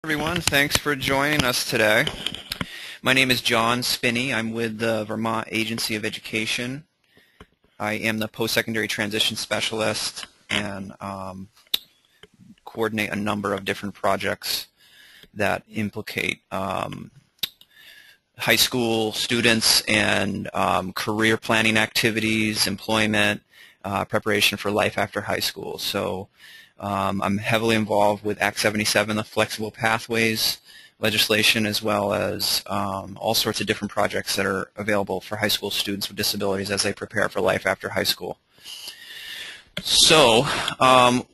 Everyone, thanks for joining us today. My name is John Spinney. I'm with the Vermont Agency of Education. I am the post-secondary transition specialist and coordinate a number of different projects that implicate high school students and career planning activities, employment, preparation for life after high school. So I'm heavily involved with Act 77, the flexible pathways legislation, as well as all sorts of different projects that are available for high school students with disabilities as they prepare for life after high school. So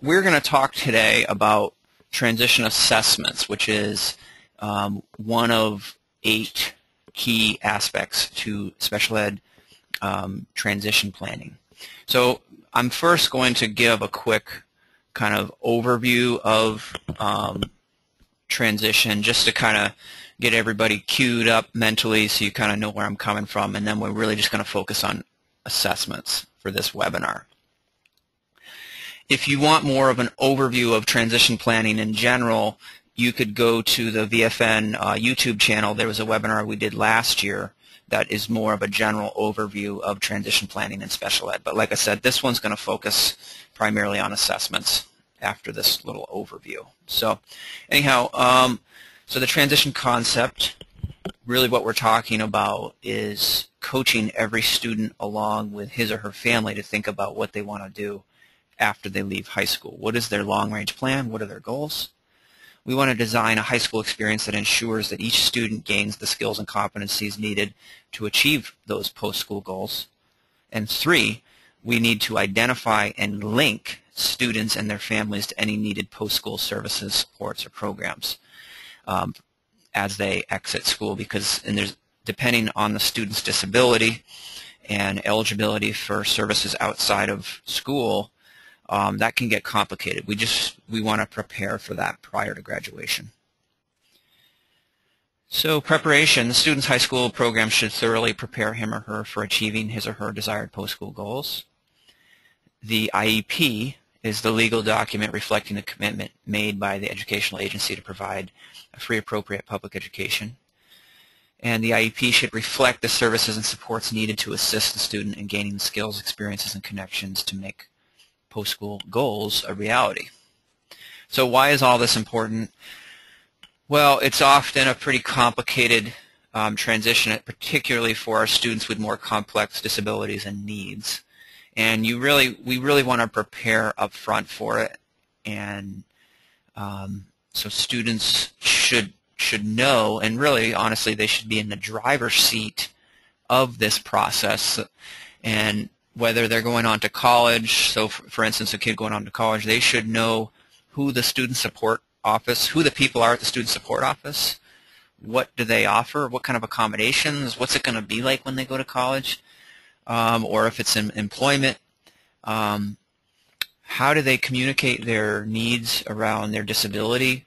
we're going to talk today about transition assessments, which is one of 8 key aspects to special ed transition planning. So I'm first going to give a quick kind of overview of transition, just to kind of get everybody queued up mentally so you kind of know where I'm coming from, and then we're really just going to focus on assessments for this webinar. If you want more of an overview of transition planning in general, you could go to the VFN YouTube channel. There was a webinar we did last year that is more of a general overview of transition planning in special ed. But like I said, this one's going to focus primarily on assessments after this little overview. So anyhow, so the transition concept, really what we're talking about is coaching every student along with his or her family to think about what they want to do after they leave high school. What is their long-range plan? What are their goals? We want to design a high school experience that ensures that each student gains the skills and competencies needed to achieve those post-school goals. And 3, we need to identify and link students and their families to any needed post-school services, supports, or programs as they exit school, because depending on the student's disability and eligibility for services outside of school, that can get complicated. We want to prepare for that prior to graduation. So preparation, the student's high school program should thoroughly prepare him or her for achieving his or her desired post-school goals. The IEP is the legal document reflecting the commitment made by the educational agency to provide a free, appropriate public education. And the IEP should reflect the services and supports needed to assist the student in gaining the skills, experiences, and connections to make post-school goals a reality. So why is all this important? Well, it's often a pretty complicated transition, particularly for our students with more complex disabilities and needs. And we really want to prepare up front for it. And so students should know, and really, honestly, they should be in the driver's seat of this process. And whether they're going on to college, so for instance, a kid going on to college, they should know who the student support office, who the people are at the student support office, what do they offer, what kind of accommodations, what's it going to be like when they go to college, or if it's in employment, how do they communicate their needs around their disability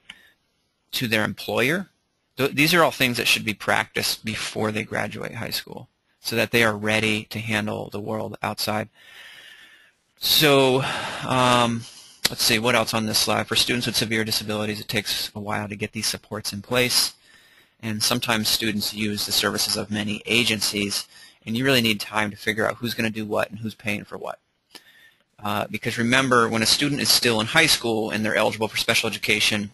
to their employer. These are all things that should be practiced before they graduate high school, so that they are ready to handle the world outside. So let's see, what else on this slide? For students with severe disabilities, it takes a while to get these supports in place. And sometimes students use the services of many agencies, and you really need time to figure out who's going to do what and who's paying for what. Because remember, when a student is still in high school and they're eligible for special education,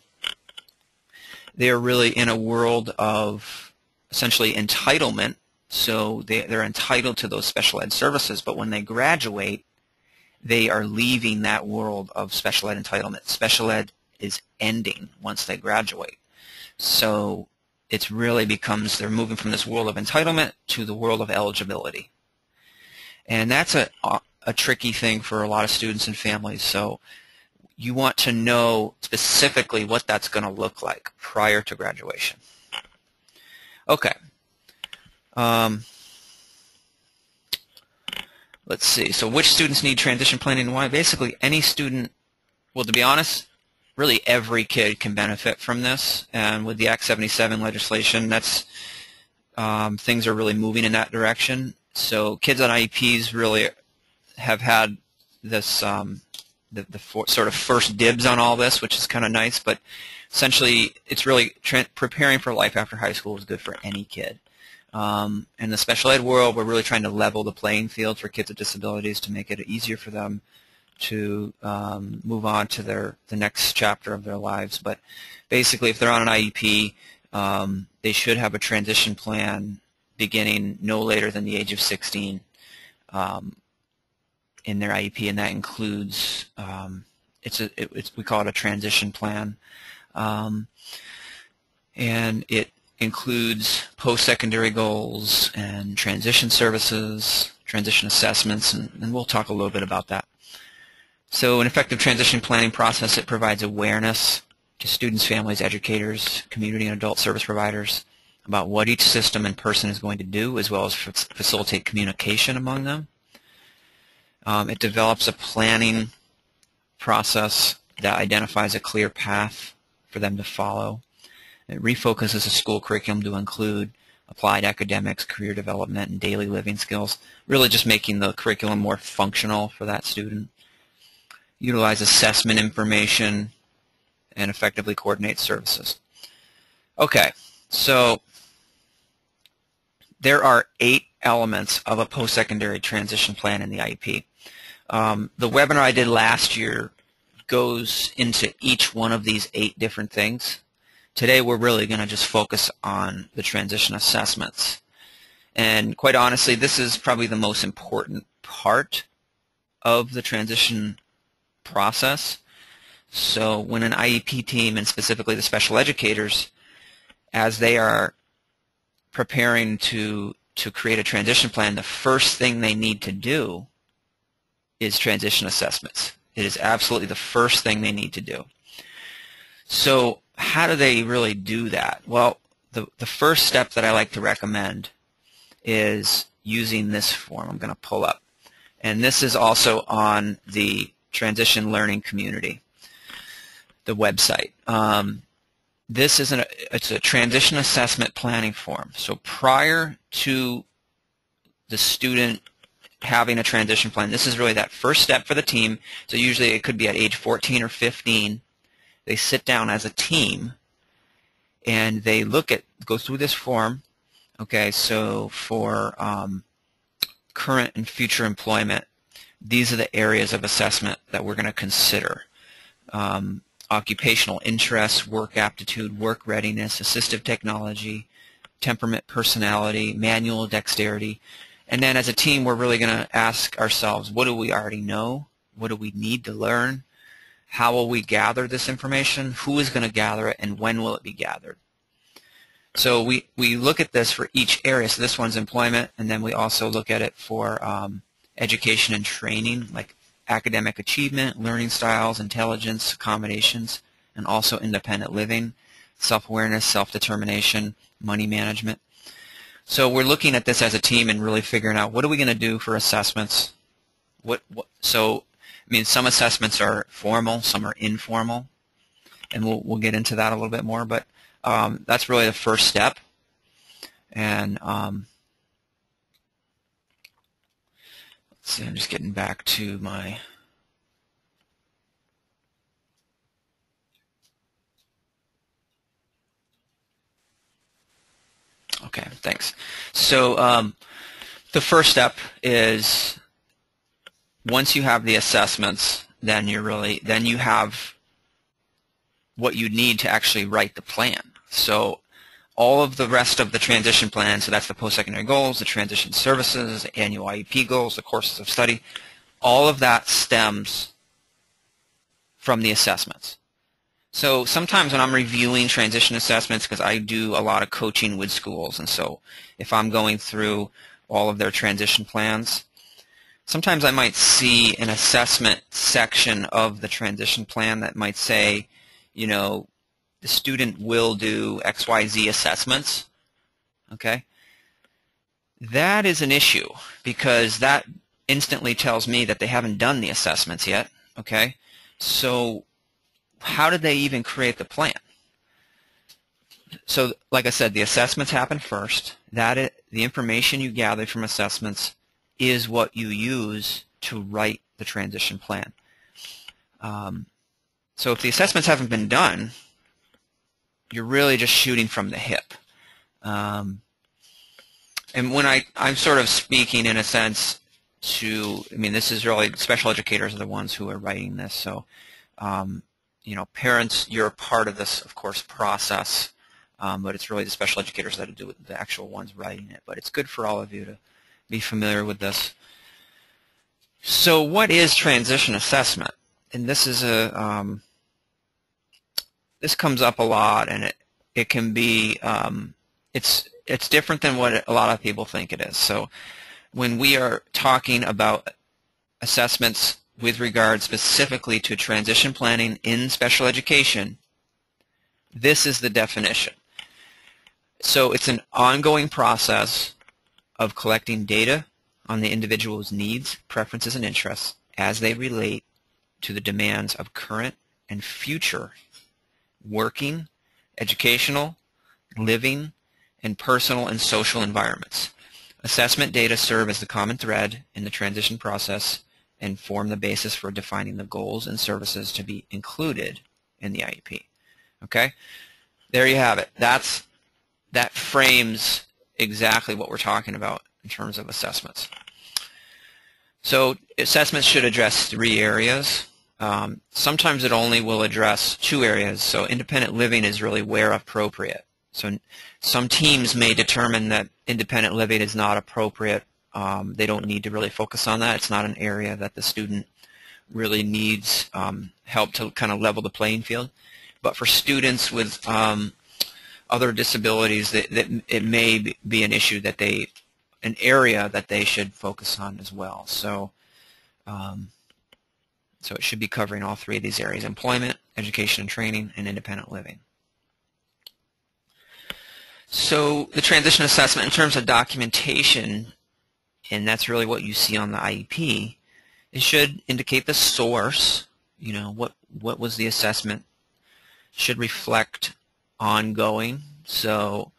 they're really in a world of essentially entitlement. So they're entitled to those special ed services, but when they graduate, they are leaving that world of special ed entitlement. Special ed is ending once they graduate. So it really becomes, they're moving from this world of entitlement to the world of eligibility. And that's a tricky thing for a lot of students and families. So you want to know specifically what that's going to look like prior to graduation. Okay. Let's see. So which students need transition planning and why? Basically, any student, well, to be honest, really every kid can benefit from this. And with the Act 77 legislation, that's things are really moving in that direction. So kids on IEPs really have had this sort of first dibs on all this, which is kind of nice. But essentially, it's really preparing for life after high school is good for any kid. In the special ed world, we're really trying to level the playing field for kids with disabilities to make it easier for them to move on to the next chapter of their lives. But basically, if they're on an IEP, they should have a transition plan beginning no later than the age of 16 in their IEP, and that includes we call it a transition plan, and it includes post-secondary goals and transition services, transition assessments, and we'll talk a little bit about that. So an effective transition planning process, it provides awareness to students, families, educators, community and adult service providers about what each system and person is going to do, as well as facilitate communication among them. It develops a planning process that identifies a clear path for them to follow. It refocuses the school curriculum to include applied academics, career development, and daily living skills, really just making the curriculum more functional for that student. Utilize assessment information and effectively coordinate services. Okay, so there are 8 elements of a post-secondary transition plan in the IEP. The webinar I did last year goes into each one of these 8 different things. Today we're really going to just focus on the transition assessments. And quite honestly, this is probably the most important part of the transition process. So when an IEP team, and specifically the special educators, as they are preparing to create a transition plan, the first thing they need to do is transition assessments. It is absolutely the first thing they need to do. So how do they really do that? Well, the first step that I like to recommend is using this form I'm going to pull up. And this is also on the Transition Learning Community, the website. This is it's a transition assessment planning form. So prior to the student having a transition plan, this is really that first step for the team. So usually it could be at age 14 or 15. They sit down as a team and they go through this form. Okay, so for current and future employment, these are the areas of assessment that we're going to consider. Occupational interests, work aptitude, work readiness, assistive technology, temperament, personality, manual dexterity. And then as a team, we're really going to ask ourselves, what do we already know? What do we need to learn? How will we gather this information? Who is going to gather it, and when will it be gathered? So we look at this for each area. So this one's employment, and then we also look at it for education and training, like academic achievement, learning styles, intelligence, accommodations, and also independent living, self-awareness, self-determination, money management. So we're looking at this as a team and really figuring out what are we going to do for assessments. So I mean, some assessments are formal, some are informal, and we'll get into that a little bit more. But that's really the first step. And let's see, I'm just getting back to my. Okay, thanks. So the first step is, once you have the assessments, then you have what you need to actually write the plan. So all of the rest of the transition plan, so that's the post-secondary goals, the transition services, the annual IEP goals, the courses of study, all of that stems from the assessments. So sometimes when I'm reviewing transition assessments, because I do a lot of coaching with schools, and so if I'm going through all of their transition plans, sometimes I might see an assessment section of the transition plan that might say, you know, the student will do XYZ assessments. Okay? That is an issue, because that instantly tells me that they haven't done the assessments yet. Okay? So how did they even create the plan? So like I said, the assessments happen first. The information you gather from assessments is what you use to write the transition plan. So if the assessments haven't been done, you're really just shooting from the hip. And when I'm sort of speaking in a sense to, I mean, this is really, special educators are the ones who are writing this, so you know, parents, you're a part of this, of course, process, but it's really the special educators that do it, the actual ones writing it. But it's good for all of you to be familiar with this. So what is transition assessment? And this is a, this comes up a lot, and it can be, it's different than what a lot of people think it is. So when we are talking about assessments with regard specifically to transition planning in special education, this is the definition. So it's an ongoing process of collecting data on the individual's needs, preferences, and interests as they relate to the demands of current and future working, educational, living, and personal and social environments. Assessment data serve as the common thread in the transition process and form the basis for defining the goals and services to be included in the IEP. Okay? There you have it. That frames exactly what we're talking about in terms of assessments. So assessments should address 3 areas. Sometimes it only will address 2 areas, so independent living is really where appropriate. So some teams may determine that independent living is not appropriate. They don't need to really focus on that. It's not an area that the student really needs help to kind of level the playing field. But for students with other disabilities, it may be an issue that an area that they should focus on as well. So, so it should be covering all 3 of these areas: employment, education and training, and independent living. So the transition assessment in terms of documentation, and that's really what you see on the IEP, it should indicate the source, you know, what was the assessment, should reflect ongoing, so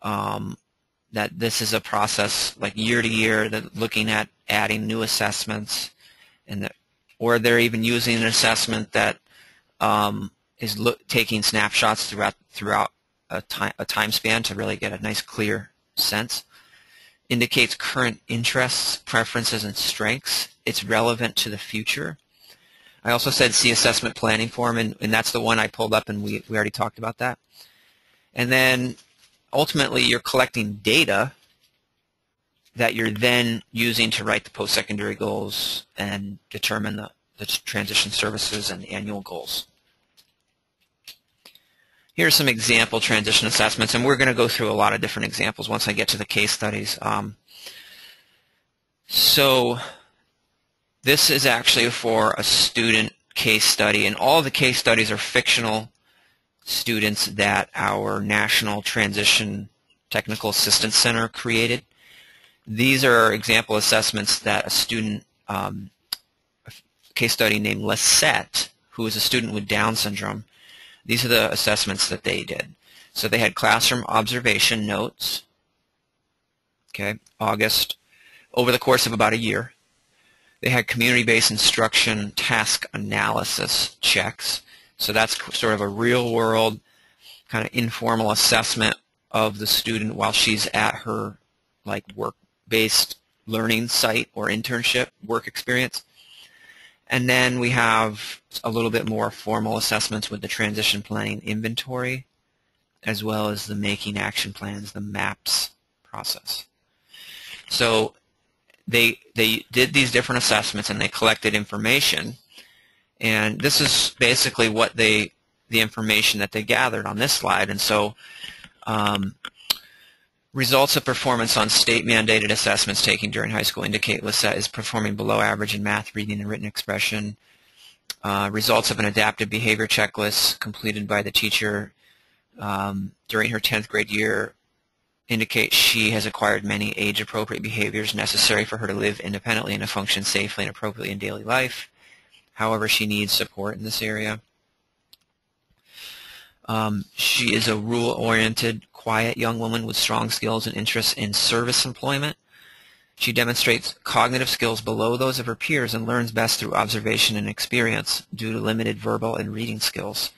that this is a process like year to year, that looking at adding new assessments, and or they're even using an assessment that is taking snapshots throughout a time span to really get a nice clear sense. Indicates current interests, preferences, and strengths. It's relevant to the future. I also said see assessment planning form, and that's the one I pulled up, and we already talked about that. And then ultimately you're collecting data that you're then using to write the post-secondary goals and determine the transition services and the annual goals. Here are some example transition assessments, and we're going to go through a lot of different examples once I get to the case studies. So this is actually for a student case study, and all the case studies are fictional students that our National Transition Technical Assistance Center created. These are example assessments that a student, a case study named Lisette, who is a student with Down syndrome, these are the assessments that they did. So they had classroom observation notes, okay, August, over the course of about a year. They had community-based instruction task analysis checks. So that's sort of a real-world kind of informal assessment of the student while she's at her like work-based learning site or internship work experience. And then we have a little bit more formal assessments with the transition planning inventory, as well as the making action plans, the MAPS process. So they did these different assessments and they collected information, and this is basically what the information that they gathered on this slide. And so results of performance on state-mandated assessments taken during high school indicate Lisette is performing below average in math, reading, and written expression. Results of an adaptive behavior checklist completed by the teacher during her 10th grade year indicate she has acquired many age-appropriate behaviors necessary for her to live independently and to function safely and appropriately in daily life. However, she needs support in this area. She is a rule-oriented, quiet young woman with strong skills and interests in service employment. She demonstrates cognitive skills below those of her peers and learns best through observation and experience due to limited verbal and reading skills.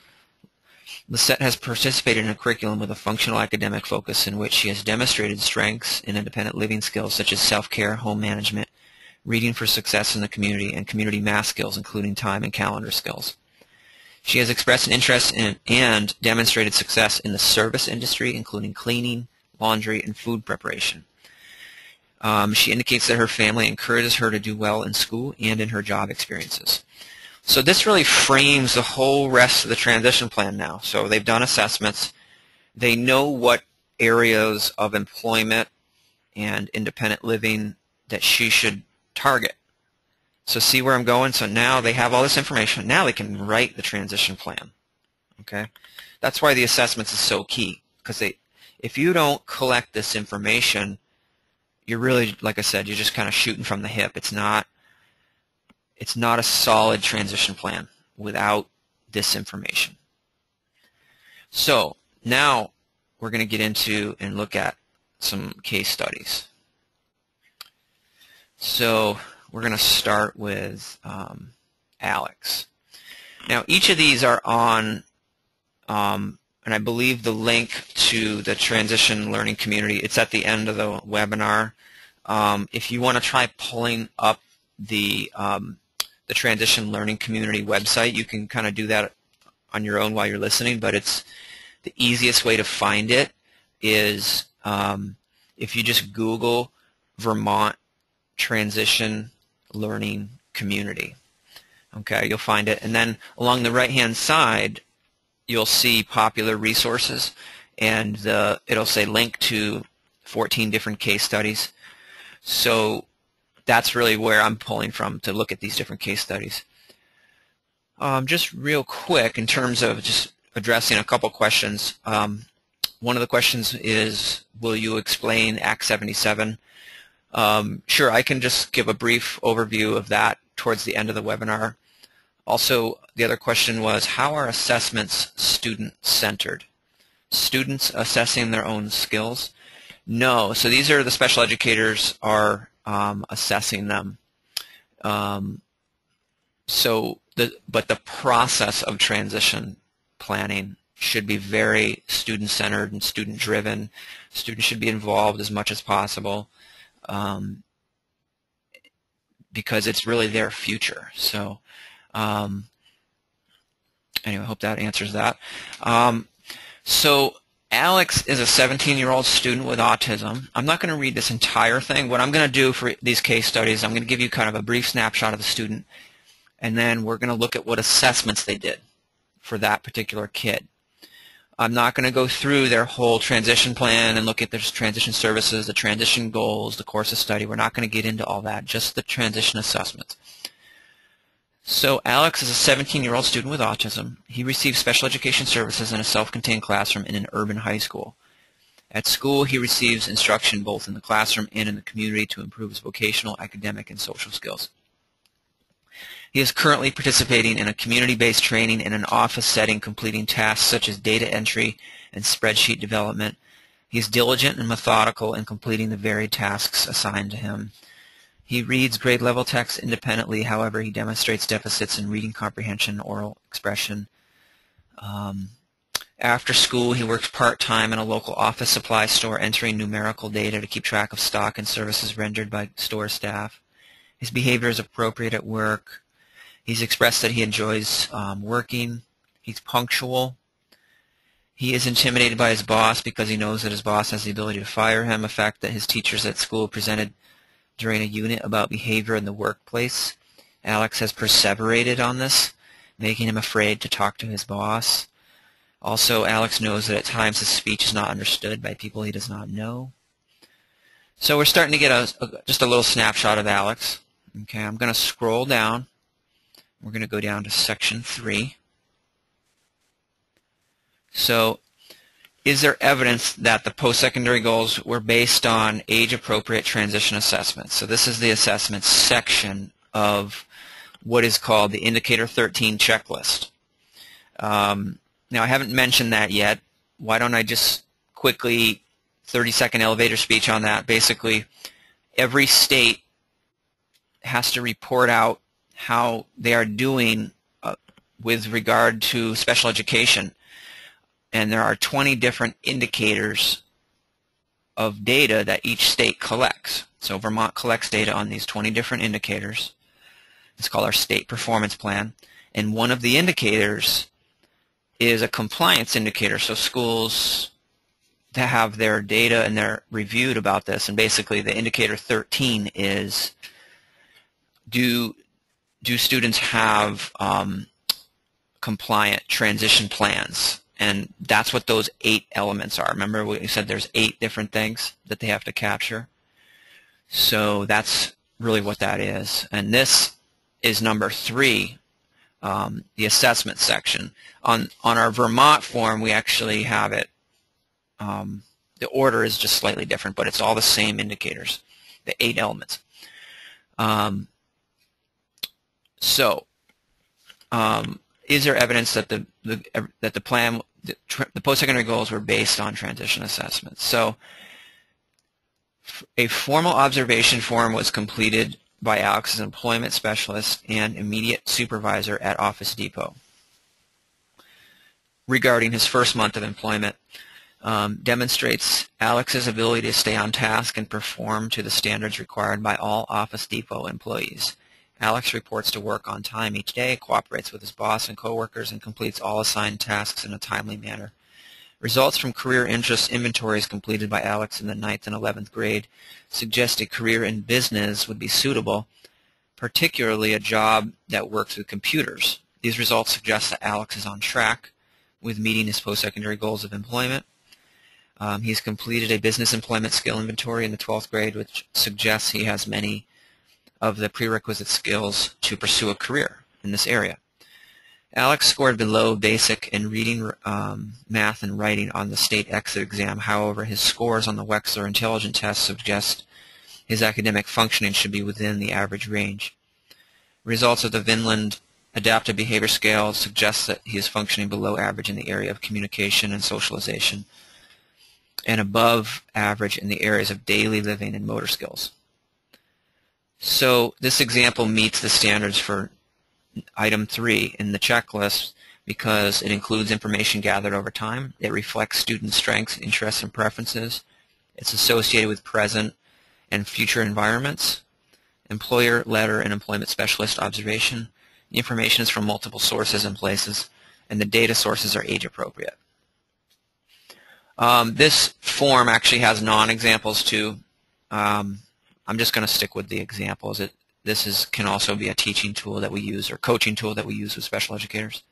Lisette has participated in a curriculum with a functional academic focus in which she has demonstrated strengths in independent living skills such as self-care, home management, reading for success in the community, and community math skills, including time and calendar skills. She has expressed an interest in and demonstrated success in the service industry, including cleaning, laundry, and food preparation. She indicates that her family encourages her to do well in school and in her job experiences. So this really frames the whole rest of the transition plan now. So they've done assessments. They know what areas of employment and independent living that she should target. So see where I'm going? So now they have all this information. Now they can write the transition plan. Okay? That's why the assessments is so key, because if you don't collect this information, you're really, like I said, you're just kind of shooting from the hip. It's not a solid transition plan without this information. So now we're going to get into and look at some case studies. So we're going to start with Alex. Now each of these are on, and I believe the link to the Transition Learning Community, it's at the end of the webinar. If you want to try pulling up the Transition Learning Community website, you can kind of do that on your own while you're listening, but it's the easiest way to find it is if you just Google Vermont Transition Learning Community. Okay, you'll find it, and then along the right-hand side you'll see popular resources, and it'll say link to 14 different case studies. So that's really where I'm pulling from to look at these different case studies. Just real quick, in terms of just addressing a couple questions, one of the questions is, will you explain Act 77? Sure, I can just give a brief overview of that towards the end of the webinar. Also, the other question was, how are assessments student-centered? Students assessing their own skills? No, so these are the special educators are assessing them. But the process of transition planning should be very student-centered and student-driven. Students should be involved as much as possible because it's really their future. So anyway, I hope that answers that. So Alex is a 17-year-old student with autism. I'm not going to read this entire thing. What I'm going to do for these case studies, I'm going to give you kind of a brief snapshot of the student, and then we're going to look at what assessments they did for that particular kid. I'm not going to go through their whole transition plan and look at their transition services, the transition goals, the course of study. We're not going to get into all that, just the transition assessments. So Alex is a 17-year-old student with autism. He receives special education services in a self-contained classroom in an urban high school. At school, he receives instruction both in the classroom and in the community to improve his vocational, academic, and social skills. He is currently participating in a community-based training in an office setting, completing tasks such as data entry and spreadsheet development. He is diligent and methodical in completing the varied tasks assigned to him. He reads grade-level text independently. However, he demonstrates deficits in reading comprehension and oral expression. After school, he works part-time in a local office supply store, entering numerical data to keep track of stock and services rendered by store staff. His behavior is appropriate at work. He's expressed that he enjoys working. He's punctual. He is intimidated by his boss because he knows that his boss has the ability to fire him, a fact that his teachers at school presented during a unit about behavior in the workplace. Alex has perseverated on this, making him afraid to talk to his boss. Also, Alex knows that at times his speech is not understood by people he does not know. So we're starting to get just a little snapshot of Alex. Okay, I'm going to scroll down. We're going to go down to section 3. So, is there evidence that the post-secondary goals were based on age-appropriate transition assessments? So this is the assessment section of what is called the Indicator 13 checklist. Now, I haven't mentioned that yet. Why don't I just quickly 30-second elevator speech on that? Basically, every state has to report out how they are doing with regard to special education. and there are 20 different indicators of data that each state collects. So Vermont collects data on these 20 different indicators. It's called our state performance plan, and one of the indicators is a compliance indicator. So schools that have their data and they're reviewed about this, and basically the indicator 13 is, do students have compliant transition plans? And that's what those 8 elements are. Remember we said there's 8 different things that they have to capture. So that's really what that is. And this is number 3, the assessment section. On our Vermont form, we actually have it, the order is just slightly different, but it's all the same indicators, the 8 elements. Is there evidence that the plan, the post-secondary goals were based on transition assessments? So a formal observation form was completed by Alex's employment specialist and immediate supervisor at Office Depot regarding his first month of employment. Demonstrates Alex's ability to stay on task and perform to the standards required by all Office Depot employees. Alex reports to work on time each day, cooperates with his boss and coworkers, and completes all assigned tasks in a timely manner. Results from career interest inventories completed by Alex in the 9th and 11th grade suggest a career in business would be suitable, particularly a job that works with computers. These results suggest that Alex is on track with meeting his post-secondary goals of employment. He's completed a business employment skill inventory in the 12th grade, which suggests he has many of the prerequisite skills to pursue a career in this area. Alex scored below basic in reading, math, and writing on the state exit exam. However, his scores on the Wechsler Intelligence Test suggest his academic functioning should be within the average range. Results of the Vinland Adaptive Behavior Scale suggest that he is functioning below average in the area of communication and socialization, and above average in the areas of daily living and motor skills. So this example meets the standards for item 3 in the checklist because it includes information gathered over time. It reflects student strengths, interests, and preferences. It's associated with present and future environments, employer letter and employment specialist observation. The information is from multiple sources and places, and the data sources are age appropriate. This form actually has non-examples too. I'm just going to stick with the examples. This can also be a teaching tool that we use or coaching tool that we use with special educators.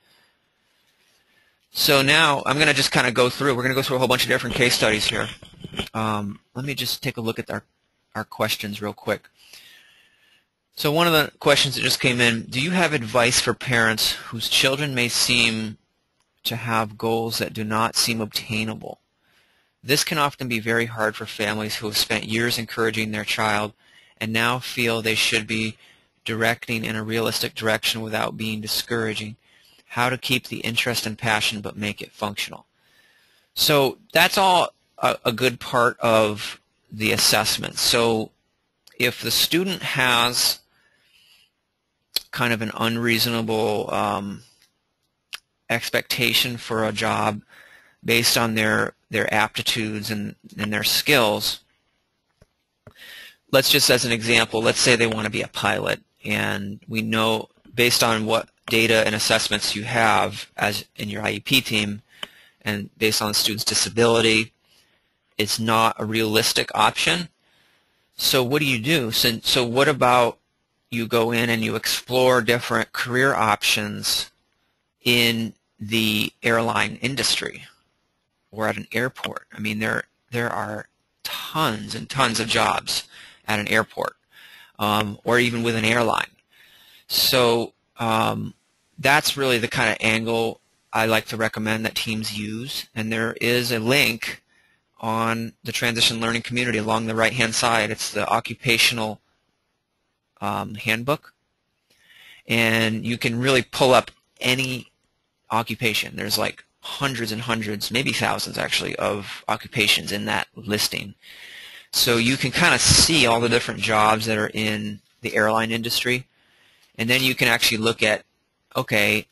So now I'm going to just kind of go through. We're going to go through a whole bunch of different case studies here. Let me just take a look at our questions real quick. So one of the questions that just came in, do you have advice for parents whose children may seem to have goals that do not seem obtainable? This can often be very hard for families who have spent years encouraging their child and now feel they should be directing in a realistic direction without being discouraging. How to keep the interest and passion but make it functional. So that's all a good part of the assessment. So if the student has kind of an unreasonable expectation for a job based on their aptitudes and their skills, let's just as an example, let's say they want to be a pilot, and we know based on what data and assessments you have as in your IEP team and based on the student's disability, it's not a realistic option. So what do you do? So what about you go in and you explore different career options in the airline industry or at an airport? I mean, there are tons and tons of jobs at an airport or even with an airline. So that's really the kind of angle I like to recommend that teams use, and there is a link on the transition learning community along the right-hand side. It's the occupational handbook, and you can really pull up any occupation. There's like hundreds and hundreds, maybe thousands actually, of occupations in that listing. So you can kind of see all the different jobs that are in the airline industry, and then you can actually look at, okay,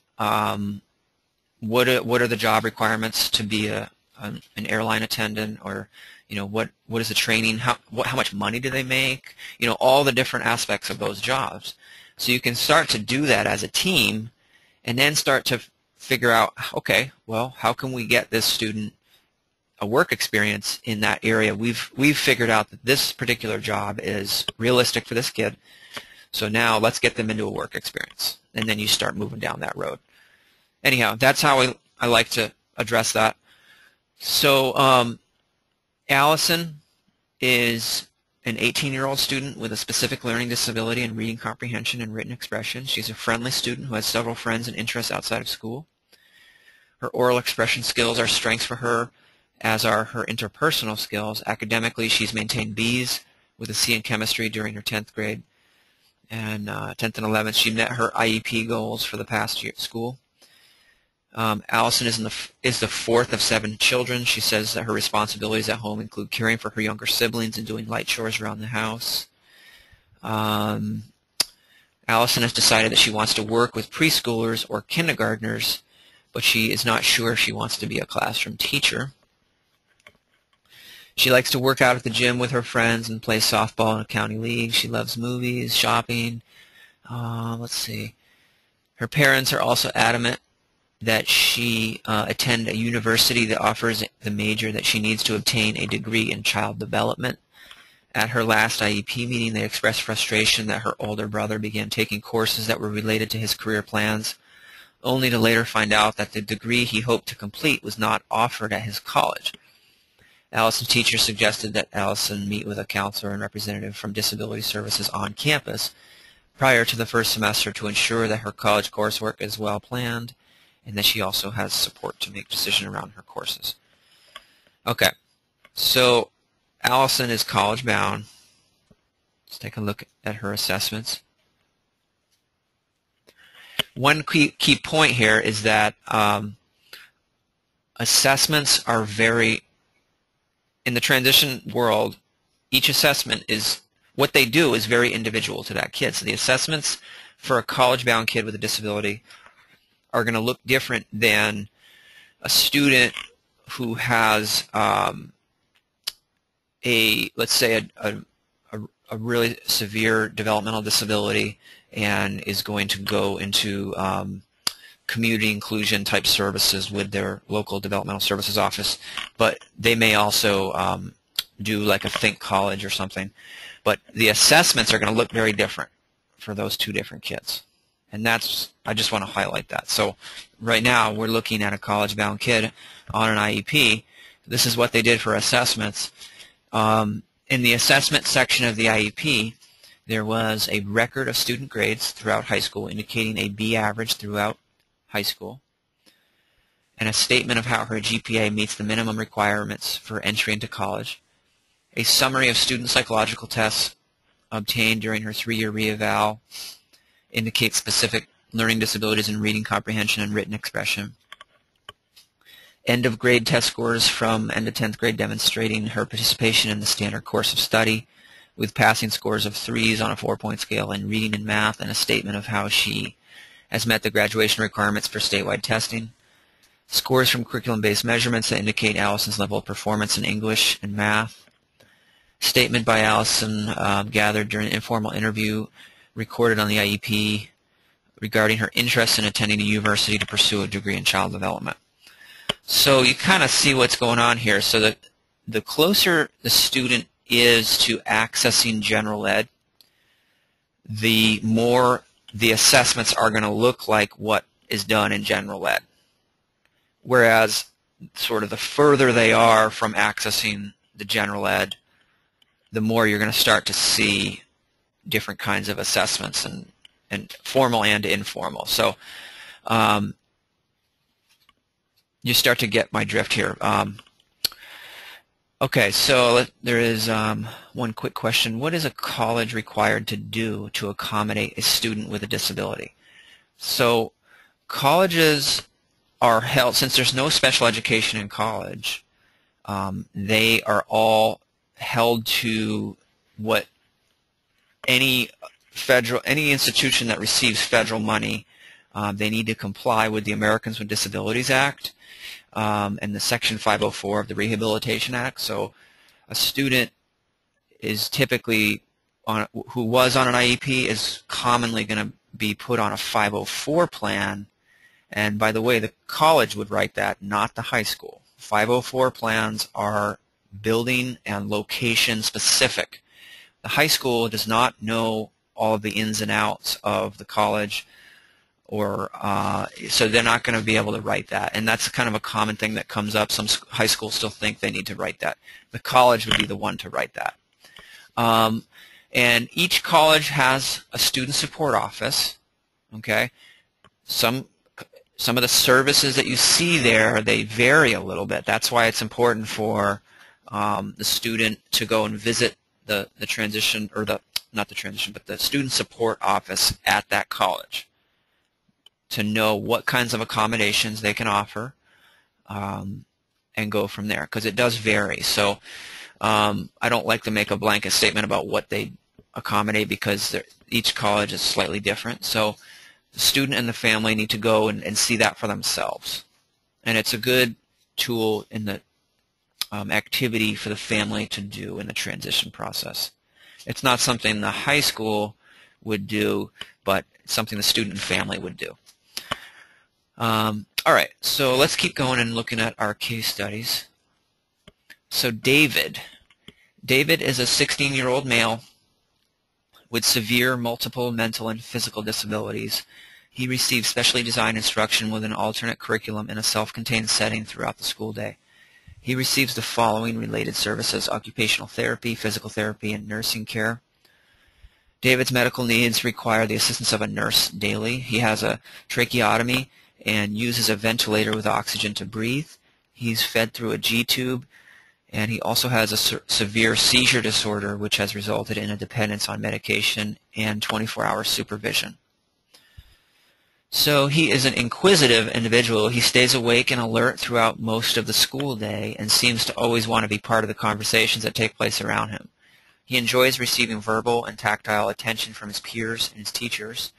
what are the job requirements to be an airline attendant, or what is the training, how much money do they make, all the different aspects of those jobs. So you can start to do that as a team, and then start to figure out, okay, well, how can we get this student a work experience in that area? We've figured out that this particular job is realistic for this kid, so now let's get them into a work experience, and then you start moving down that road. Anyhow, that's how I like to address that. So Allison is an 18-year-old student with a specific learning disability in reading comprehension and written expression. She's a friendly student who has several friends and interests outside of school. Her oral expression skills are strengths for her, as are her interpersonal skills. Academically, she's maintained B's with a C in chemistry during her 10th grade. And 10th and 11th, she met her IEP goals for the past year at school. Allison is the fourth of 7 children. She says that her responsibilities at home include caring for her younger siblings and doing light chores around the house. Allison has decided that she wants to work with preschoolers or kindergartners, but she is not sure if she wants to be a classroom teacher. She likes to work out at the gym with her friends and play softball in a county league. She loves movies, shopping. Let's see. Her parents are also adamant that she attend a university that offers the major that she needs to obtain a degree in child development. At her last IEP meeting, they expressed frustration that her older brother began taking courses that were related to his career plans, only to later find out that the degree he hoped to complete was not offered at his college. Allison's teacher suggested that Allison meet with a counselor and representative from Disability Services on campus prior to the first semester to ensure that her college coursework is well planned, and that she also has support to make decisions around her courses. Okay, so Allison is college bound. Let's take a look at her assessments. One key point here is that assessments are in the transition world, each assessment is, what they do is very individual to that kid. So the assessments for a college bound kid with a disability are going to look different than a student who has let's say a really severe developmental disability and is going to go into community inclusion type services with their local developmental services office, but they may also do like a Think College or something. But the assessments are going to look very different for those two different kids. And I just want to highlight that. So right now we're looking at a college-bound kid on an IEP. This is what they did for assessments. In the assessment section of the IEP, there was a record of student grades throughout high school indicating a B average throughout high school, and a statement of how her GPA meets the minimum requirements for entry into college, a summary of student psychological tests obtained during her 3-year re-eval, indicates specific learning disabilities in reading comprehension and written expression. End of grade test scores from end of 10th grade demonstrating her participation in the standard course of study, with passing scores of 3s on a 4-point scale in reading and math, and a statement of how she has met the graduation requirements for statewide testing. Scores from curriculum-based measurements that indicate Allison's level of performance in English and math. Statement by Allison gathered during an informal interview recorded on the IEP regarding her interest in attending a university to pursue a degree in child development. So you kind of see what's going on here. So that the closer the student is to accessing general ed, the more the assessments are going to look like what is done in general ed. Whereas sort of the further they are from accessing the general ed, the more you're going to start to see different kinds of assessments, and formal and informal. So you start to get my drift here. Okay, so there is one quick question. What is a college required to do to accommodate a student with a disability? So colleges are held, since there's no special education in college, they are all held to what any institution that receives federal money They need to comply with the Americans with Disabilities Act and the Section 504 of the Rehabilitation Act. So a student is typically who was on an IEP is commonly going to be put on a 504 plan, and by the way, the college would write that, not the high school. 504 plans are building and location specific. The high school does not know all of the ins and outs of the college, or so they're not going to be able to write that, and that's kind of a common thing that comes up. Some high schools still think they need to write that. The college would be the one to write that. And each college has a student support office. Okay, some of the services that you see there, they vary a little bit. That's why it's important for the student to go and visit the transition, or not the transition, but the student support office at that college to know what kinds of accommodations they can offer, and go from there, because it does vary. So I don't like to make a blanket statement about what they accommodate, because each college is slightly different. So the student and the family need to go and see that for themselves. And it's a good tool in the activity for the family to do in the transition process. It's not something the high school would do, but it's something the student and family would do. All right, so let's keep going and looking at our case studies. So David is a 16-year-old male with severe multiple mental and physical disabilities. He receives specially designed instruction with an alternate curriculum in a self-contained setting throughout the school day. He receives the following related services: occupational therapy, physical therapy, and nursing care. David's medical needs require the assistance of a nurse daily. He has a tracheotomy and uses a ventilator with oxygen to breathe. He's fed through a G-tube, and he also has a severe seizure disorder, which has resulted in a dependence on medication and 24-hour supervision. So he is an inquisitive individual. He stays awake and alert throughout most of the school day and seems to always want to be part of the conversations that take place around him. He enjoys receiving verbal and tactile attention from his peers and his teachers.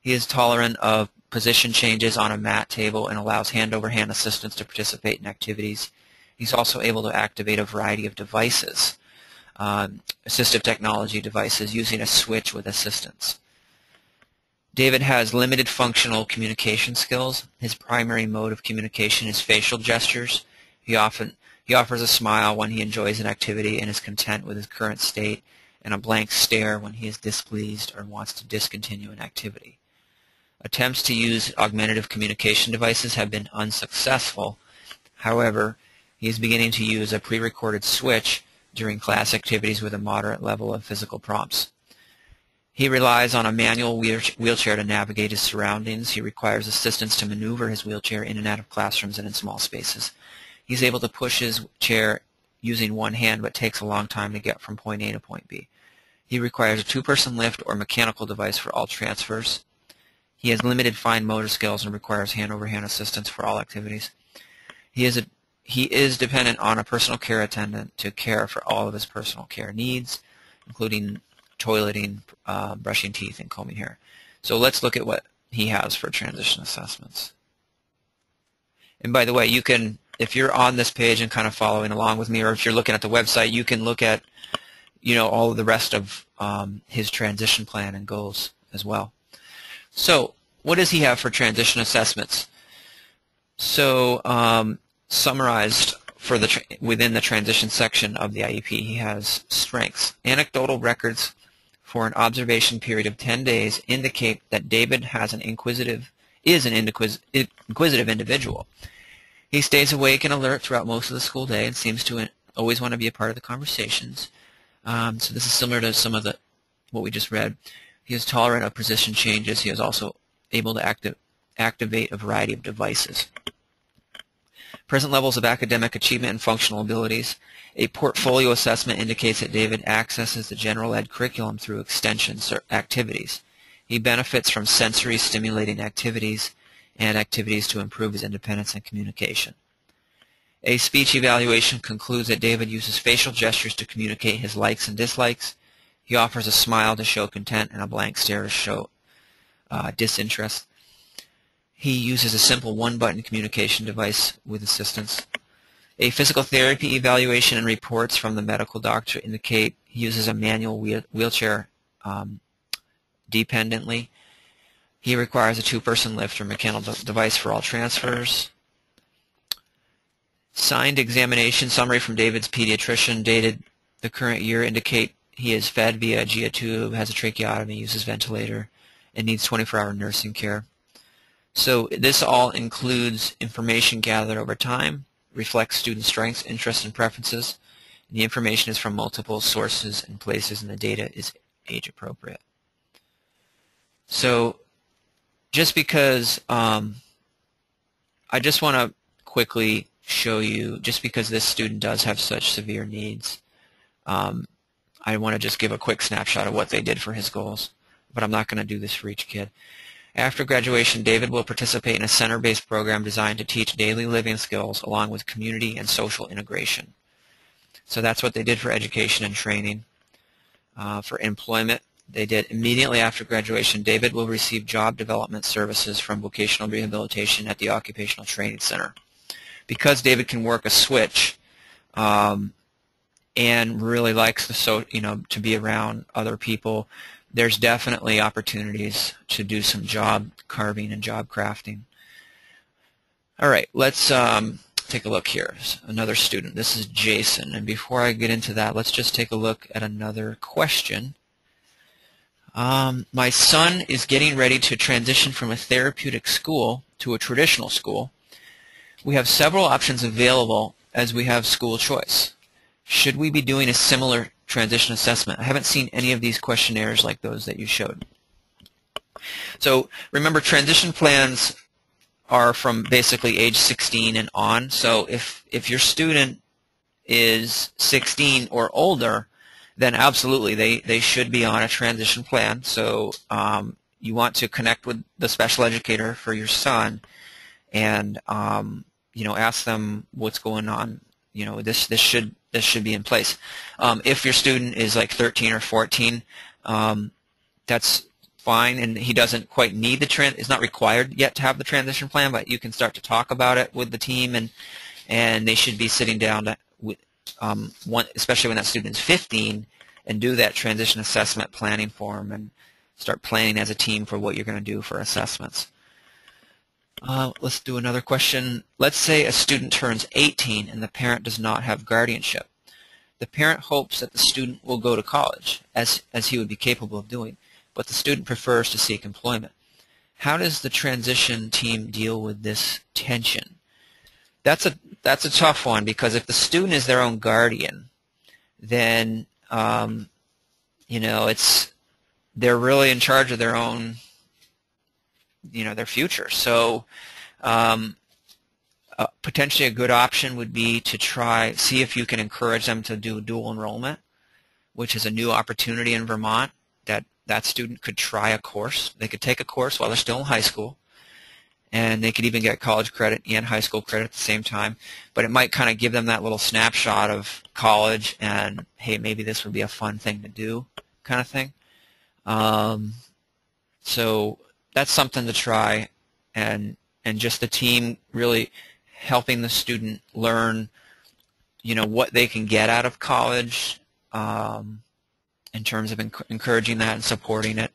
He is tolerant of position changes on a mat table and allows hand-over-hand assistance to participate in activities. He's also able to activate a variety of devices, assistive technology devices, using a switch with assistance. David has limited functional communication skills. His primary mode of communication is facial gestures. He offers a smile when he enjoys an activity and is content with his current state, and a blank stare when he is displeased or wants to discontinue an activity. Attempts to use augmentative communication devices have been unsuccessful. However, he is beginning to use a pre-recorded switch during class activities with a moderate level of physical prompts. He relies on a manual wheelchair to navigate his surroundings. He requires assistance to maneuver his wheelchair in and out of classrooms and in small spaces. He's able to push his chair using one hand, but takes a long time to get from point A to point B. He requires a two-person lift or mechanical device for all transfers. He has limited fine motor skills and requires hand-over-hand assistance for all activities. He is dependent on a personal care attendant to care for all of his personal care needs, including toileting, brushing teeth, and combing hair. So let's look at what he has for transition assessments. And by the way, you can, if you're on this page and kind of following along with me, or if you're looking at the website, you can look at, all of the rest of his transition plan and goals as well. So what does he have for transition assessments? So summarized for within the transition section of the IEP, he has strengths. Anecdotal records for an observation period of 10 days indicate that David is an inquisitive individual. He stays awake and alert throughout most of the school day and seems to always want to be a part of the conversations. So this is similar to some of what we just read. He is tolerant of position changes. He is also able to activate a variety of devices. Present levels of academic achievement and functional abilities. A portfolio assessment indicates that David accesses the general ed curriculum through extension activities. He benefits from sensory stimulating activities and activities to improve his independence and communication. A speech evaluation concludes that David uses facial gestures to communicate his likes and dislikes. He offers a smile to show content and a blank stare to show disinterest. He uses a simple one-button communication device with assistance. A physical therapy evaluation and reports from the medical doctor indicate he uses a manual wheelchair dependently. He requires a two-person lift or mechanical device for all transfers. Signed examination summary from David's pediatrician dated the current year indicate he is fed via a Gia tube, has a tracheotomy, uses ventilator, and needs 24-hour nursing care. So this all includes information gathered over time, reflects student strengths, interests, and preferences. And the information is from multiple sources and places, and the data is age appropriate. So just because I just want to quickly show you, just because this student does have such severe needs, I want to just give a quick snapshot of what they did for his goals, but I'm not going to do this for each kid. After graduation, David will participate in a center-based program designed to teach daily living skills along with community and social integration. So that's what they did for education and training. For employment, they did immediately after graduation, David will receive job development services from vocational rehabilitation at the Occupational Training Center. Because David can work a switch and really likes to be around other people, there's definitely opportunities to do some job carving and job crafting. All right, let's take a look here. Another student. This is Jason. And before I get into that, let's just take a look at another question. My son is getting ready to transition from a therapeutic school to a traditional school. We have several options available as we have school choice. Should we be doing a similar transition assessment? I haven't seen any of these questionnaires like those that you showed. So remember, transition plans are from basically age 16 and on. So if your student is 16 or older, then absolutely they should be on a transition plan. So you want to connect with the special educator for your son and ask them what's going on. This should be in place. If your student is like 13 or 14, that's fine, and he doesn't quite need the it's not required yet to have the transition plan, but you can start to talk about it with the team, and they should be sitting down with especially when that student is 15, and do that transition assessment planning for him and start planning as a team for what you're going to do for assessments. Let's do another question. Let's say a student turns 18 and the parent does not have guardianship. The parent hopes that the student will go to college, as he would be capable of doing, but the student prefers to seek employment. How does the transition team deal with this tension? That's a tough one, because if the student is their own guardian, then they're really in charge of their own their future. So potentially a good option would be to see if you can encourage them to do dual enrollment, which is a new opportunity in Vermont, that student could try a course. They could take a course while they're still in high school, and they could even get college credit and high school credit at the same time. But it might kind of give them that little snapshot of college and, hey, maybe this would be a fun thing to do kind of thing. So that's something to try, and just the team really helping the student learn, what they can get out of college in terms of encouraging that and supporting it.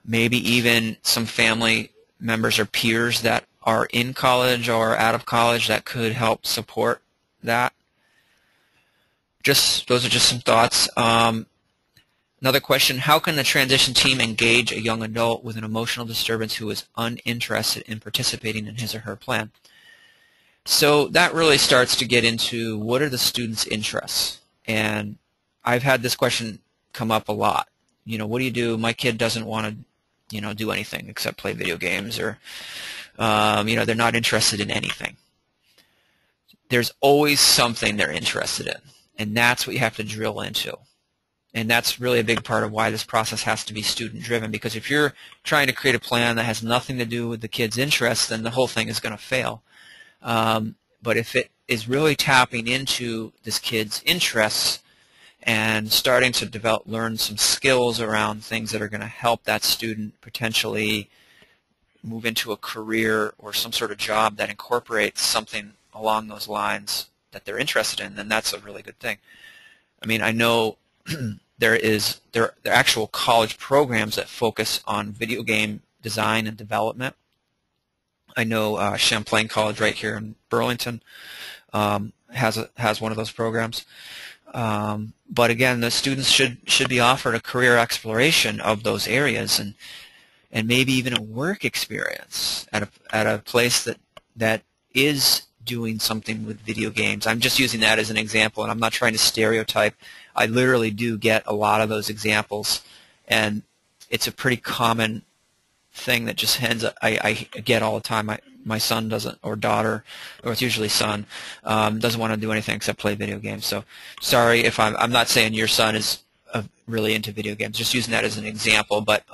Maybe even some family members or peers that are in college or out of college that could help support that. Those are just some thoughts. Another question, how can the transition team engage a young adult with an emotional disturbance who is uninterested in participating in his or her plan? So that really starts to get into what are the student's interests. And I've had this question come up a lot. What do you do? My kid doesn't want to, do anything except play video games, or, they're not interested in anything. There's always something they're interested in, and that's what you have to drill into. And that's really a big part of why this process has to be student-driven, because if you're trying to create a plan that has nothing to do with the kid's interests, then the whole thing is going to fail. But if it is really tapping into this kid's interests and starting to learn some skills around things that are going to help that student potentially, move into a career or some sort of job that incorporates something along those lines that they're interested in, then that's a really good thing. I mean, I know there are actual college programs that focus on video game design and development. I know Champlain College right here in Burlington has one of those programs. But again, the students should be offered a career exploration of those areas and maybe even a work experience at a place that is doing something with video games. I'm just using that as an example, and I'm not trying to stereotype. I literally do get a lot of those examples, and it's a pretty common thing that just I get all the time. My son doesn't, or daughter, or it's usually son, doesn't want to do anything except play video games. So sorry if I'm not saying your son is really into video games, just using that as an example. But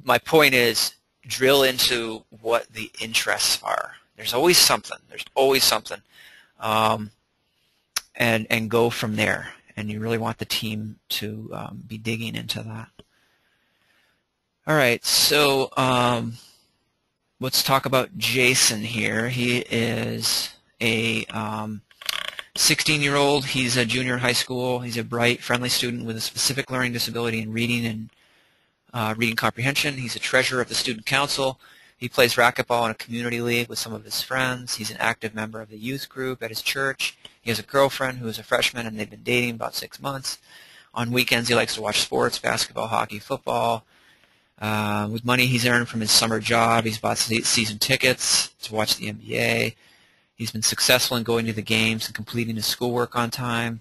my point is, drill into what the interests are. There's always something. There's always something. And go from there. And you really want the team to be digging into that. All right, so let's talk about Jason here. He is a 16-year-old. He's a junior in high school. He's a bright, friendly student with a specific learning disability in reading and reading comprehension. He's a treasurer of the student council. He plays racquetball in a community league with some of his friends. He's an active member of the youth group at his church. He has a girlfriend who is a freshman, and they've been dating about 6 months. On weekends, he likes to watch sports, basketball, hockey, football. With money he's earned from his summer job, he's bought season tickets to watch the NBA. He's been successful in going to the games and completing his schoolwork on time.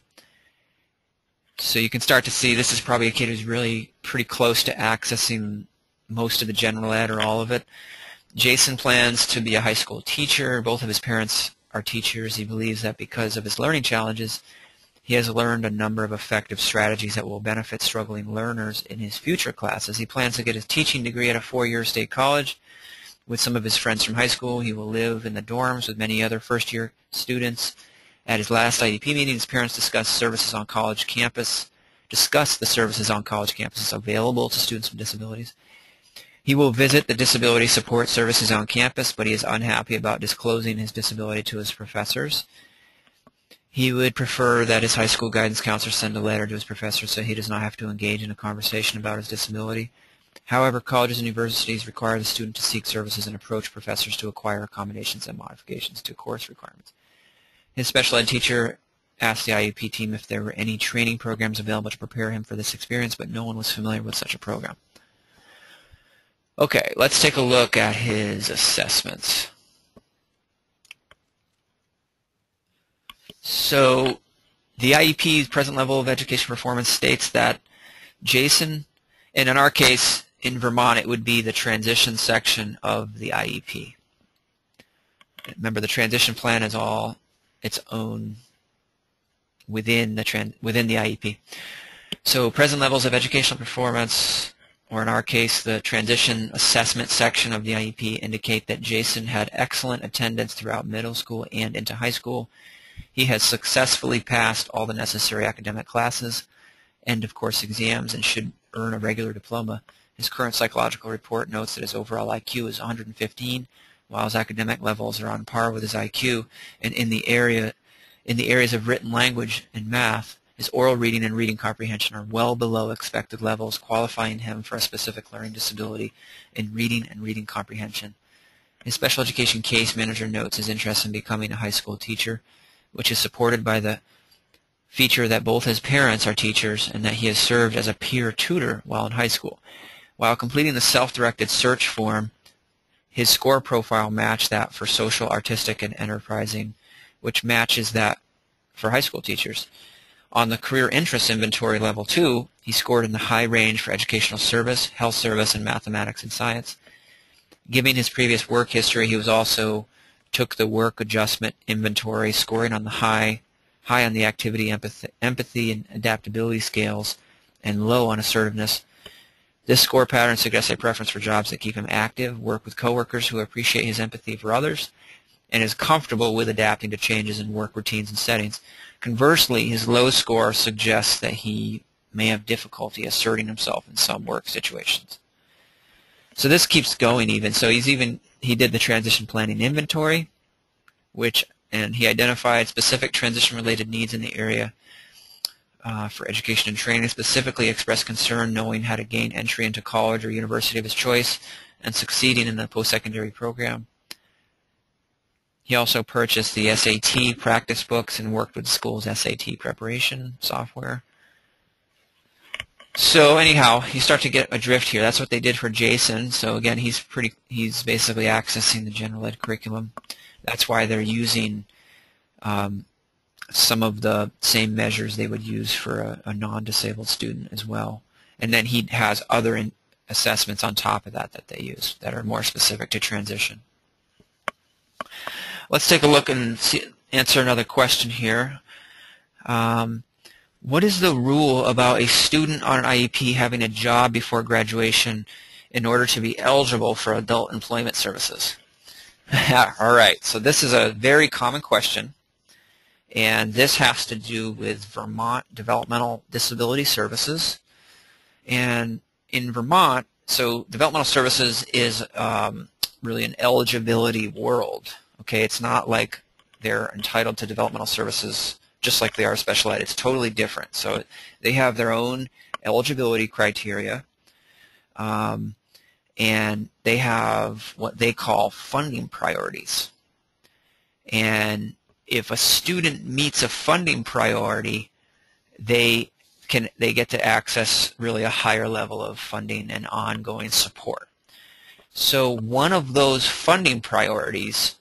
So you can start to see this is probably a kid who's really pretty close to accessing most of the general ed or all of it. Jason plans to be a high school teacher. Both of his parents are teachers. He believes that because of his learning challenges, he has learned a number of effective strategies that will benefit struggling learners in his future classes. He plans to get his teaching degree at a 4-year state college. With some of his friends from high school, he will live in the dorms with many other first-year students. At his last IEP meeting, his parents discussed the services on college campuses available to students with disabilities. He will visit the disability support services on campus, but he is unhappy about disclosing his disability to his professors. He would prefer that his high school guidance counselor send a letter to his professor so he does not have to engage in a conversation about his disability. However, colleges and universities require the student to seek services and approach professors to acquire accommodations and modifications to course requirements. His special ed teacher asked the IEP team if there were any training programs available to prepare him for this experience, but no one was familiar with such a program. Okay, let's take a look at his assessments. So the IEP's present level of education performance states that Jason, and in our case, in Vermont, it would be the transition section of the IEP. Remember, the transition plan is all its own within the IEP. So present levels of educational performance, or in our case, the transition assessment section of the IEP, indicate that Jason had excellent attendance throughout middle school and into high school. He has successfully passed all the necessary academic classes, end-of-course exams, and should earn a regular diploma. His current psychological report notes that his overall IQ is 115, while his academic levels are on par with his IQ, and in the areas of written language and math, his oral reading and reading comprehension are well below expected levels, qualifying him for a specific learning disability in reading and reading comprehension. His special education case manager notes his interest in becoming a high school teacher, which is supported by the feature that both his parents are teachers and that he has served as a peer tutor while in high school. While completing the self-directed search form, his score profile matched that for social, artistic, and enterprising, which matches that for high school teachers. On the career interest inventory level 2, he scored in the high range for educational service, health service, and mathematics and science. Given his previous work history, he was also took the work adjustment inventory, scoring on the high on the activity, empathy, and adaptability scales, and low on assertiveness. This score pattern suggests a preference for jobs that keep him active, work with coworkers who appreciate his empathy for others, and is comfortable with adapting to changes in work routines and settings. Conversely, his low score suggests that he may have difficulty asserting himself in some work situations. So this keeps going even. So he did the transition planning inventory, and he identified specific transition-related needs in the area for education and training, specifically expressed concern knowing how to gain entry into college or university of his choice and succeeding in the post-secondary program. He also purchased the SAT practice books and worked with the school's SAT preparation software. So anyhow, you start to get a drift here. That's what they did for Jason. So again, he's basically accessing the general ed curriculum. That's why they're using some of the same measures they would use for a non-disabled student as well. And then he has other assessments on top of that they use that are more specific to transition. Let's take a look and answer another question here. What is the rule about a student on an IEP having a job before graduation in order to be eligible for adult employment services? All right, so this is a very common question, and this has to do with Vermont Developmental Disability Services. And in Vermont, so developmental services is really an eligibility world. Okay, it's not like they're entitled to developmental services just like they are special ed. It's totally different. So they have their own eligibility criteria, and they have what they call funding priorities. And if a student meets a funding priority, they get to access really a higher level of funding and ongoing support. So one of those funding priorities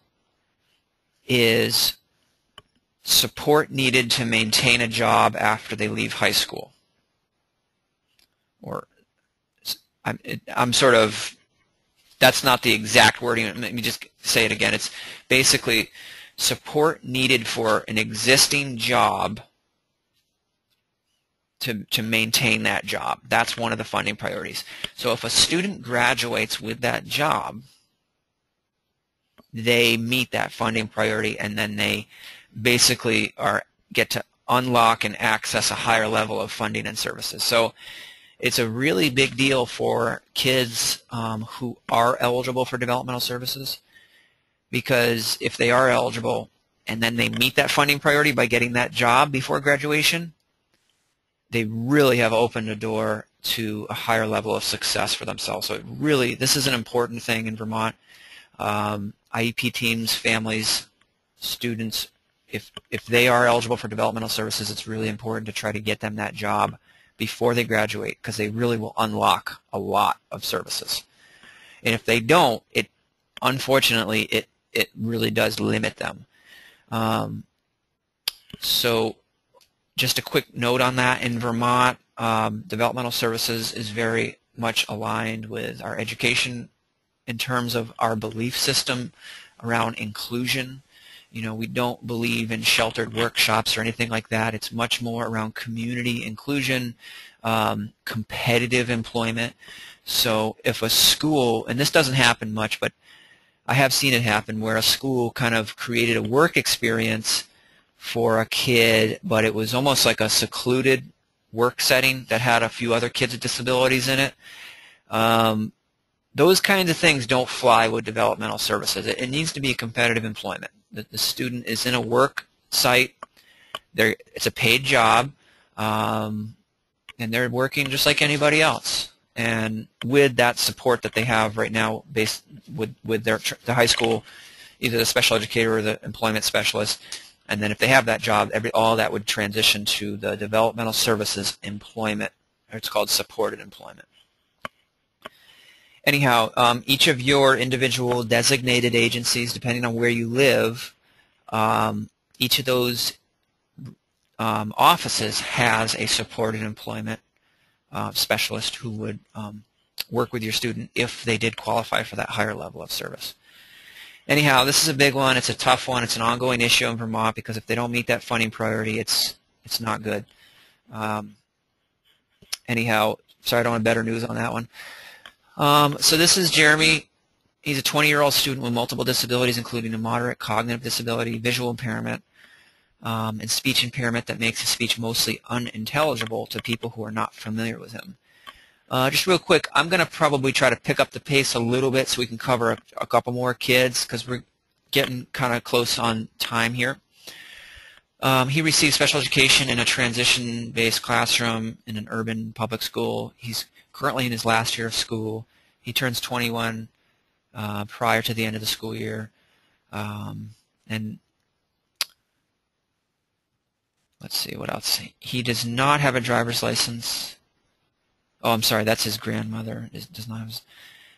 is support needed to maintain a job after they leave high school. Or I'm sort of, that's not the exact wording. Let me just say it again. It's basically support needed for an existing job to maintain that job. That's one of the funding priorities. So if a student graduates with that job, they meet that funding priority, and then they basically get to unlock and access a higher level of funding and services. So it's a really big deal for kids who are eligible for developmental services, because if they are eligible and then they meet that funding priority by getting that job before graduation, they really have opened a door to a higher level of success for themselves. So this is an important thing in Vermont. IEP teams, families, students, if they are eligible for developmental services, it's really important to try to get them that job before they graduate, because they really will unlock a lot of services. And if they don't, unfortunately, it really does limit them. So just a quick note on that, in Vermont, developmental services is very much aligned with our education in terms of our belief system around inclusion. You know, we don't believe in sheltered workshops or anything like that. It's much more around community inclusion, competitive employment. So if a school, and this doesn't happen much, but I have seen it happen, where a school kind of created a work experience for a kid, but it was almost like a secluded work setting that had a few other kids with disabilities in it. Those kinds of things don't fly with developmental services. It needs to be competitive employment. The student is in a work site. It's a paid job, and they're working just like anybody else. And with that support that they have right now, based with the high school, either the special educator or the employment specialist, and then if they have that job, all that would transition to the developmental services employment, or it's called supported employment. Anyhow, each of your individual designated agencies, depending on where you live, each of those offices has a supported employment specialist who would work with your student if they did qualify for that higher level of service. Anyhow, this is a big one. It's a tough one. It's an ongoing issue in Vermont, because if they don't meet that funding priority, it's not good. Anyhow, sorry I don't have better news on that one. So this is Jeremy. He's a 20-year-old student with multiple disabilities, including a moderate cognitive disability, visual impairment, and speech impairment that makes his speech mostly unintelligible to people who are not familiar with him. Just real quick, I'm going to probably try to pick up the pace a little bit so we can cover a couple more kids because we're getting kind of close on time here. He received special education in a transition-based classroom in an urban public school. He's currently in his last year of school. He turns 21 prior to the end of the school year. And let's see what else. He does not have a driver's license. Oh, I'm sorry, that's his grandmother. Does not have.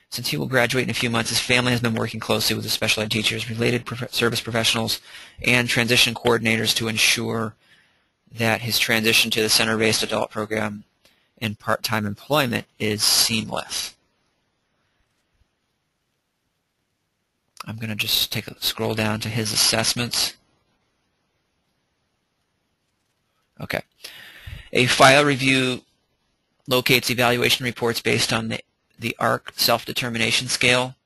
Since he will graduate in a few months, his family has been working closely with the special ed teachers, related service professionals, and transition coordinators to ensure that his transition to the center-based adult program and part-time employment is seamless. I'm going to just take a scroll down to his assessments. Okay. A file review locates evaluation reports based on the ARC self-determination scale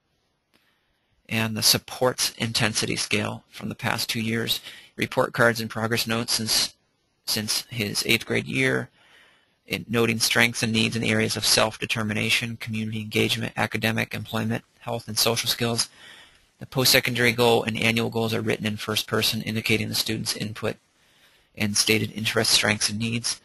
and the supports intensity scale from the past 2 years. Report cards and progress notes since his 8th grade year, noting strengths and needs in the areas of self-determination, community engagement, academic, employment, health, and social skills. The post-secondary goal and annual goals are written in first person, indicating the student's input and stated interests, strengths, and needs.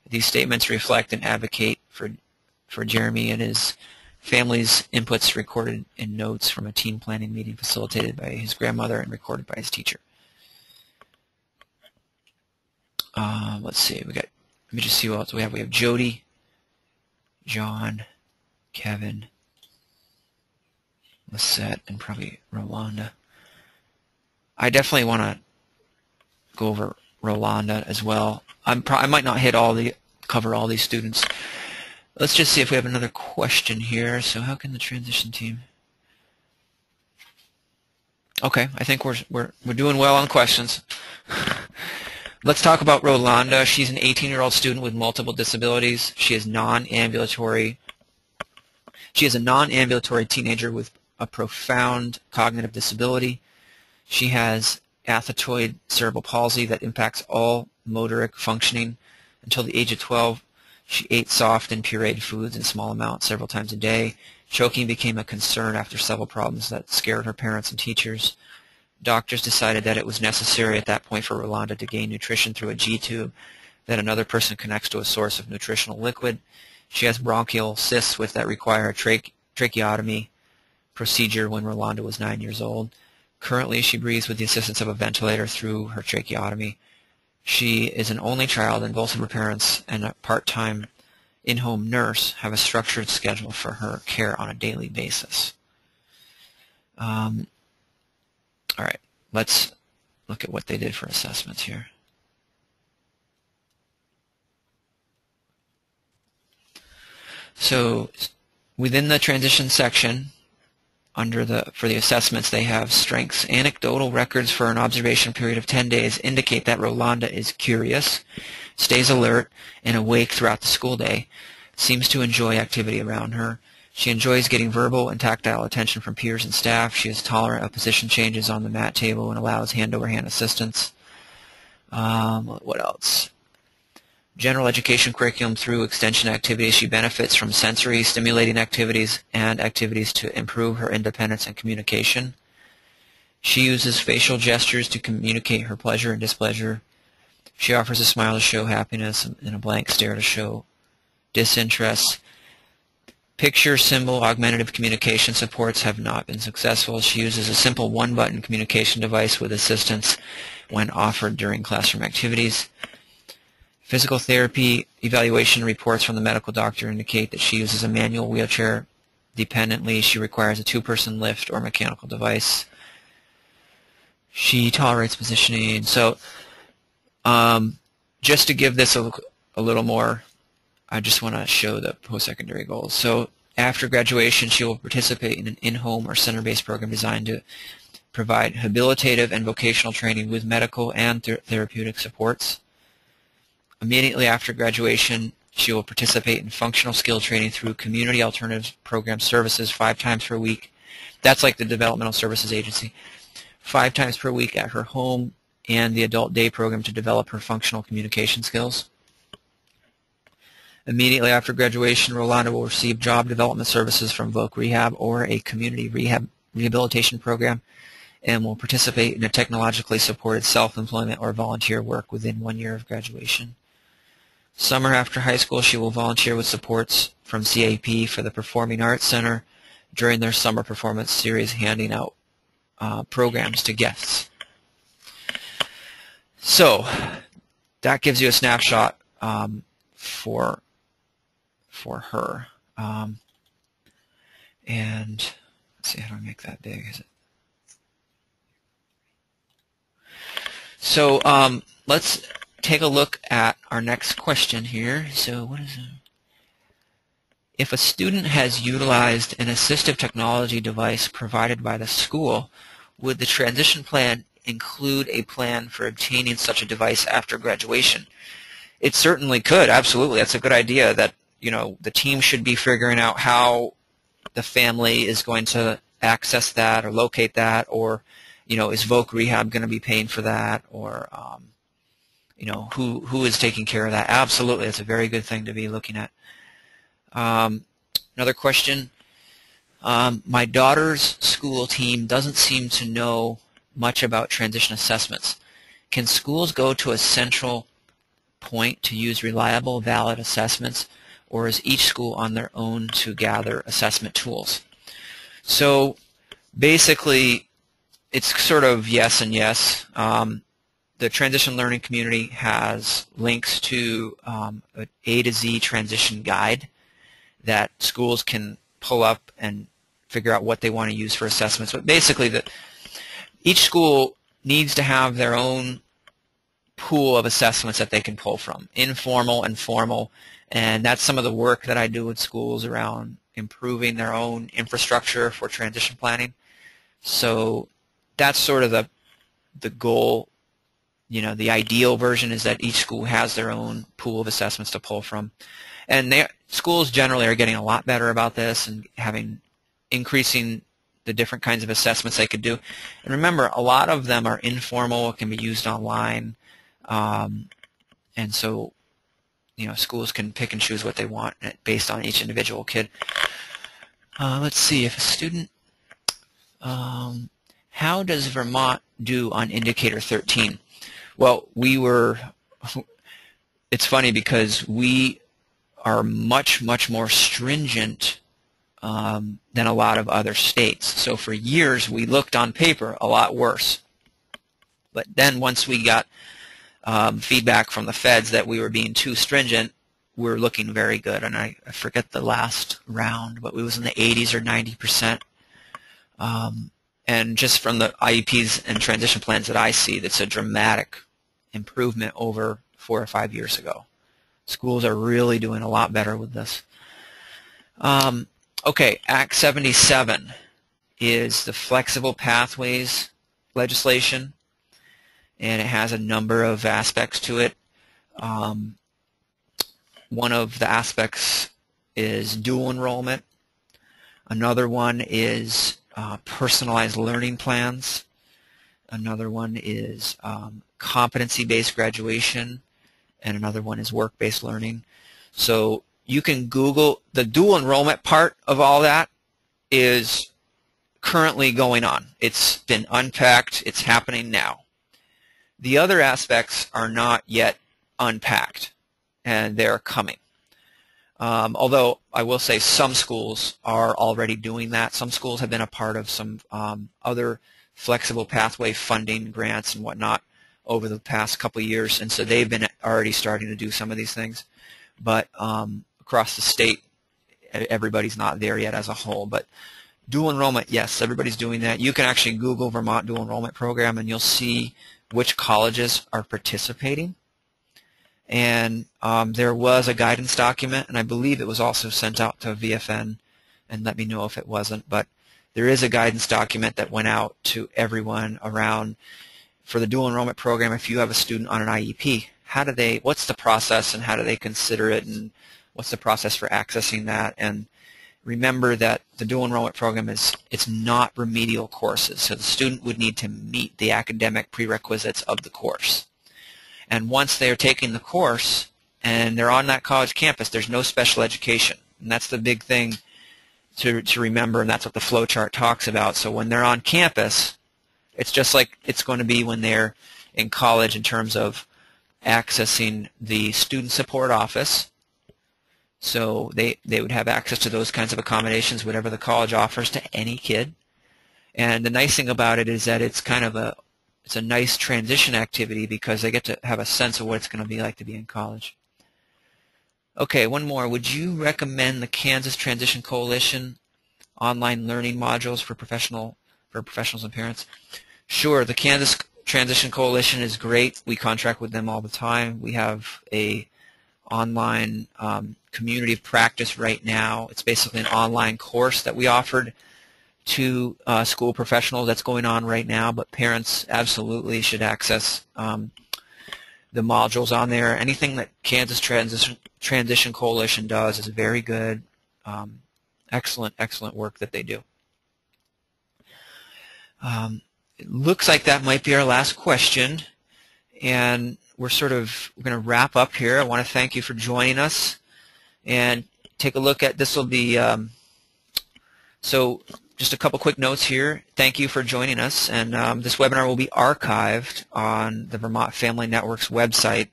These statements reflect and advocate for Jeremy and his family's inputs recorded in notes from a team planning meeting facilitated by his grandmother and recorded by his teacher. Let's see. Let me just see what else we have. We have Jody, John, Kevin, Lisette, and probably Rolanda. I definitely want to go over Rolanda as well. I might not cover all these students. Let's just see if we have another question here. So how can the transition team? Okay, I think we're doing well on questions. Let's talk about Rolanda. She's an 18-year-old student with multiple disabilities. She is non-ambulatory. She is a non-ambulatory teenager with a profound cognitive disability. She has athetoid cerebral palsy that impacts all motoric functioning. Until the age of 12, she ate soft and pureed foods in small amounts several times a day. Choking became a concern after several problems that scared her parents and teachers. Doctors decided that it was necessary at that point for Rolanda to gain nutrition through a G-tube that another person connects to a source of nutritional liquid. She has bronchial cysts that require a tracheotomy procedure when Rolanda was 9 years old. Currently, she breathes with the assistance of a ventilator through her tracheotomy. She is an only child, and both of her parents and a part-time in-home nurse have a structured schedule for her care on a daily basis. All right, let's look at what they did for assessments here. So within the transition section, for the assessments, they have strengths. Anecdotal records for an observation period of 10 days indicate that Rolanda is curious, stays alert, and awake throughout the school day, seems to enjoy activity around her. She enjoys getting verbal and tactile attention from peers and staff. She is tolerant of position changes on the mat table and allows hand-over-hand assistance. What else? General education curriculum through extension activities. She benefits from sensory stimulating activities and activities to improve her independence and communication. She uses facial gestures to communicate her pleasure and displeasure. She offers a smile to show happiness and a blank stare to show disinterest. Picture, symbol, augmentative communication supports have not been successful. She uses a simple one-button communication device with assistance when offered during classroom activities. Physical therapy evaluation reports from the medical doctor indicate that she uses a manual wheelchair dependently. She requires a two-person lift or mechanical device. She tolerates positioning. So just to give this a little more, I just want to show the post-secondary goals. So after graduation, she will participate in an in-home or center-based program designed to provide habilitative and vocational training with medical and therapeutic supports. Immediately after graduation, she will participate in functional skill training through community alternative program services 5 times per week. That's like the Developmental Services Agency. 5 times per week at her home and the adult day program to develop her functional communication skills. Immediately after graduation, Rolanda will receive job development services from Voc Rehab or a community rehabilitation program, and will participate in a technologically supported self-employment or volunteer work within 1 year of graduation. Summer after high school, she will volunteer with supports from CAP for the Performing Arts Center during their summer performance series, handing out programs to guests. So that gives you a snapshot for her. And let's see, how do I make that big? Is it? So let's take a look at our next question here. So what is it? If a student has utilized an assistive technology device provided by the school, would the transition plan include a plan for obtaining such a device after graduation? It certainly could, absolutely. That's a good idea, that the team should be figuring out how the family is going to access that or locate that, or is Voc Rehab going to be paying for that, or who is taking care of that? Absolutely, it's a very good thing to be looking at. Another question. My daughter's school team doesn't seem to know much about transition assessments. Can schools go to a central point to use reliable, valid assessments, or is each school on their own to gather assessment tools? So basically, it's sort of yes and yes. The transition learning community has links to an A to Z transition guide that schools can pull up and figure out what they want to use for assessments. But basically, each school needs to have their own pool of assessments that they can pull from, informal and formal, and that's some of the work that I do with schools around improving their own infrastructure for transition planning. So that's sort of the goal. The ideal version is that each school has their own pool of assessments to pull from. And schools generally are getting a lot better about this and increasing the different kinds of assessments they could do. And remember, a lot of them are informal, can be used online, and so schools can pick and choose what they want based on each individual kid. Let's see, if a student, how does Vermont do on Indicator 13? Well, it's funny because we are much, much more stringent than a lot of other states. So for years we looked on paper a lot worse. But then once we got feedback from the feds that we were being too stringent, we're looking very good. And I forget the last round, but it was in the 80s or 90%. And just from the IEPs and transition plans that I see, that's a dramatic improvement over 4 or 5 years ago. Schools are really doing a lot better with this. Okay, Act 77 is the Flexible Pathways legislation, and it has a number of aspects to it. One of the aspects is dual enrollment. Another one is personalized learning plans. Another one is competency-based graduation, and another one is work-based learning. So you can Google the dual enrollment part of all that is currently going on. It's been unpacked. It's happening now. The other aspects are not yet unpacked, and they're coming. Although I will say some schools are already doing that. Some schools have been a part of some other flexible pathway funding grants and whatnot over the past couple of years, and so they've been already starting to do some of these things. But across the state, everybody's not there yet as a whole. But dual enrollment, yes, everybody's doing that. You can actually Google Vermont Dual Enrollment Program, and you'll see which colleges are participating. And there was a guidance document, and I believe it was also sent out to VFN, and let me know if it wasn't. But there is a guidance document that went out to everyone around for the dual enrollment program. If you have a student on an IEP, what's the process and how do they consider it, and what's the process for accessing that? And remember that the dual enrollment program it's not remedial courses, so the student would need to meet the academic prerequisites of the course. And once they are taking the course, and they're on that college campus, there's no special education. And that's the big thing to remember, and that's what the flow chart talks about. So when they're on campus, it's just like it's going to be when they're in college in terms of accessing the student support office. So they would have access to those kinds of accommodations, whatever the college offers to any kid. And the nice thing about it is that it's kind of it's a nice transition activity because they get to have a sense of what it's going to be like to be in college. Okay, one more. Would you recommend the Kansas Transition Coalition online learning modules for professionals and parents? Sure, the Kansas Transition Coalition is great. We contract with them all the time. We have a online community of practice right now. It's basically an online course that we offered to school professionals that's going on right now, but parents absolutely should access the modules on there. Anything that Kansas Transition Coalition does is very good. Excellent work that they do. It looks like that might be our last question, and we're going to wrap up here. I want to thank you for joining us, and take a look at this. Will be so. Just a couple quick notes here. Thank you for joining us, and this webinar will be archived on the Vermont Family Network's website,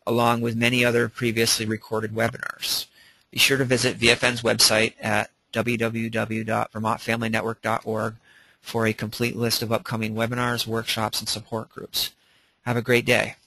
along with many other previously recorded webinars. Be sure to visit VFN's website at www.vermontfamilynetwork.org for a complete list of upcoming webinars, workshops, and support groups. Have a great day.